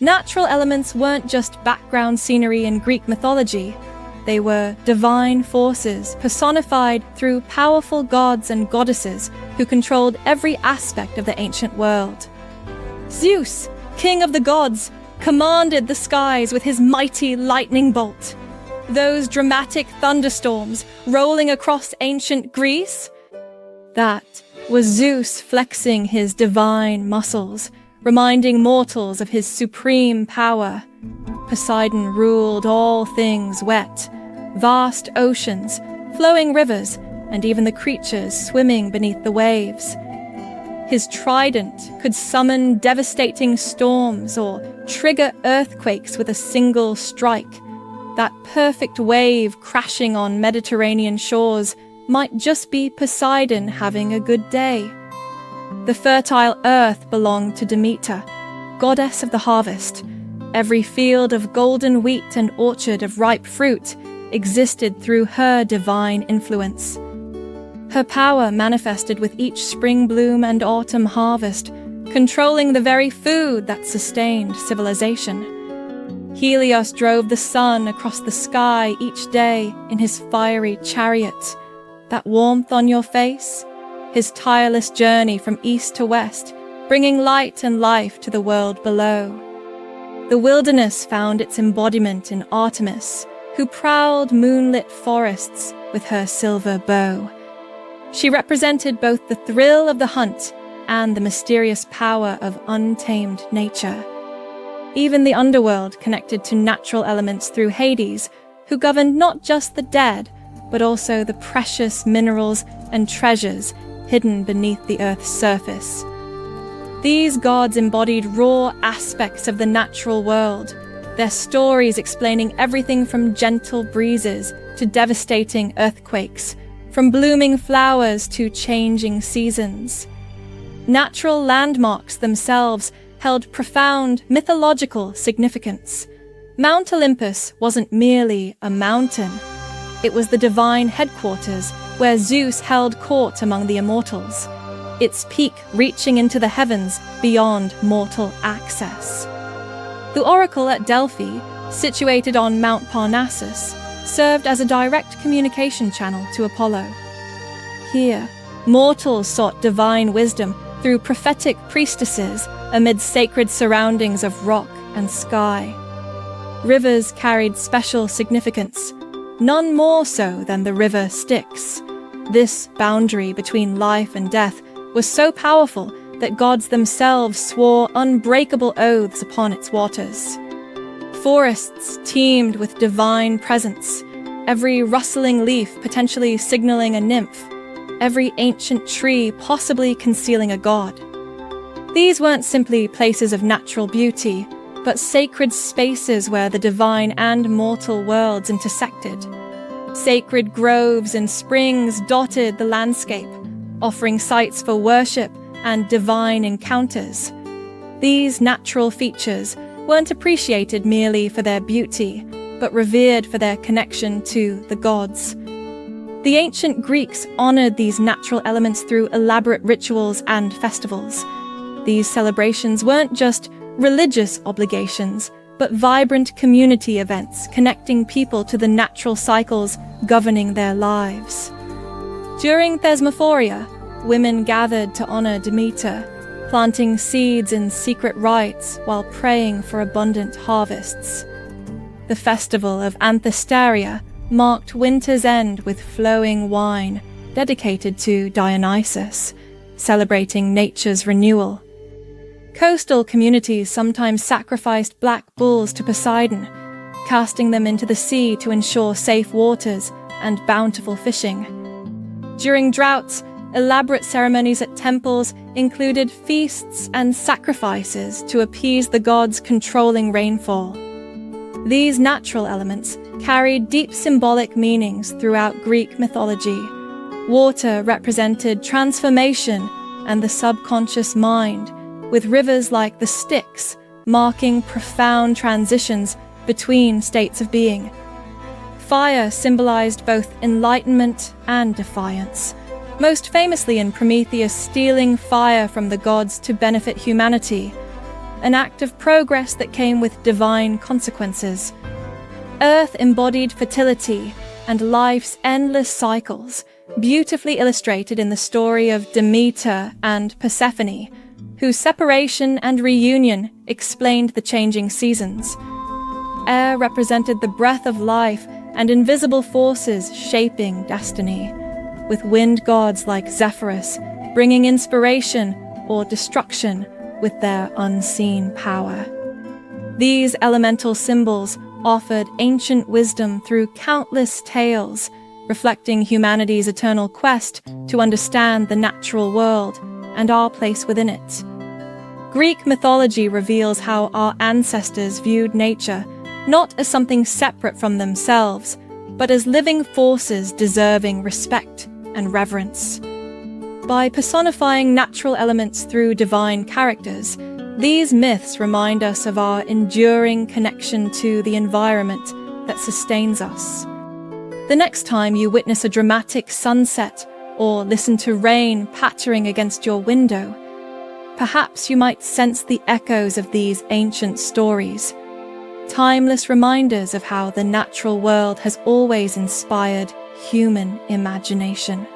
Natural elements weren't just background scenery in Greek mythology. They were divine forces personified through powerful gods and goddesses who controlled every aspect of the ancient world. Zeus, king of the gods, commanded the skies with his mighty lightning bolt. Those dramatic thunderstorms rolling across ancient Greece? That was Zeus flexing his divine muscles, reminding mortals of his supreme power. Poseidon ruled all things wet, vast oceans, flowing rivers, and even the creatures swimming beneath the waves. His trident could summon devastating storms or trigger earthquakes with a single strike. That perfect wave crashing on Mediterranean shores might just be Poseidon having a good day. The fertile earth belonged to Demeter, goddess of the harvest. Every field of golden wheat and orchard of ripe fruit existed through her divine influence. Her power manifested with each spring bloom and autumn harvest, controlling the very food that sustained civilization. Helios drove the sun across the sky each day in his fiery chariot. That warmth on your face, his tireless journey from east to west, bringing light and life to the world below. The wilderness found its embodiment in Artemis, who prowled moonlit forests with her silver bow. She represented both the thrill of the hunt and the mysterious power of untamed nature. Even the underworld connected to natural elements through Hades, who governed not just the dead, but also the precious minerals and treasures hidden beneath the earth's surface. These gods embodied raw aspects of the natural world, their stories explaining everything from gentle breezes to devastating earthquakes, from blooming flowers to changing seasons. Natural landmarks themselves held profound mythological significance. Mount Olympus wasn't merely a mountain. It was the divine headquarters where Zeus held court among the immortals, its peak reaching into the heavens beyond mortal access. The oracle at Delphi, situated on Mount Parnassus, served as a direct communication channel to Apollo. Here, mortals sought divine wisdom through prophetic priestesses amid sacred surroundings of rock and sky. Rivers carried special significance, none more so than the river Styx. This boundary between life and death was so powerful that gods themselves swore unbreakable oaths upon its waters. Forests teemed with divine presence, every rustling leaf potentially signaling a nymph, every ancient tree possibly concealing a god. These weren't simply places of natural beauty, but sacred spaces where the divine and mortal worlds intersected. Sacred groves and springs dotted the landscape, offering sites for worship and divine encounters. These natural features weren't appreciated merely for their beauty, but revered for their connection to the gods. The ancient Greeks honored these natural elements through elaborate rituals and festivals. These celebrations weren't just religious obligations, but vibrant community events connecting people to the natural cycles governing their lives. During Thesmophoria, women gathered to honor Demeter, planting seeds in secret rites while praying for abundant harvests. The festival of Anthesteria marked winter's end with flowing wine dedicated to Dionysus, celebrating nature's renewal. Coastal communities sometimes sacrificed black bulls to Poseidon, casting them into the sea to ensure safe waters and bountiful fishing. During droughts, elaborate ceremonies at temples included feasts and sacrifices to appease the gods controlling rainfall. These natural elements carried deep symbolic meanings throughout Greek mythology. Water represented transformation and the subconscious mind, with rivers like the Styx marking profound transitions between states of being. Fire symbolized both enlightenment and defiance, most famously in Prometheus stealing fire from the gods to benefit humanity. an act of progress that came with divine consequences. Earth embodied fertility and life's endless cycles, beautifully illustrated in the story of Demeter and Persephone, whose separation and reunion explained the changing seasons. Air represented the breath of life and invisible forces shaping destiny, with wind gods like Zephyrus bringing inspiration or destruction with their unseen power. These elemental symbols offered ancient wisdom through countless tales, reflecting humanity's eternal quest to understand the natural world and our place within it. Greek mythology reveals how our ancestors viewed nature not as something separate from themselves, but as living forces deserving respect and reverence. By personifying natural elements through divine characters, these myths remind us of our enduring connection to the environment that sustains us. The next time you witness a dramatic sunset or listen to rain pattering against your window, perhaps you might sense the echoes of these ancient stories, timeless reminders of how the natural world has always inspired human imagination.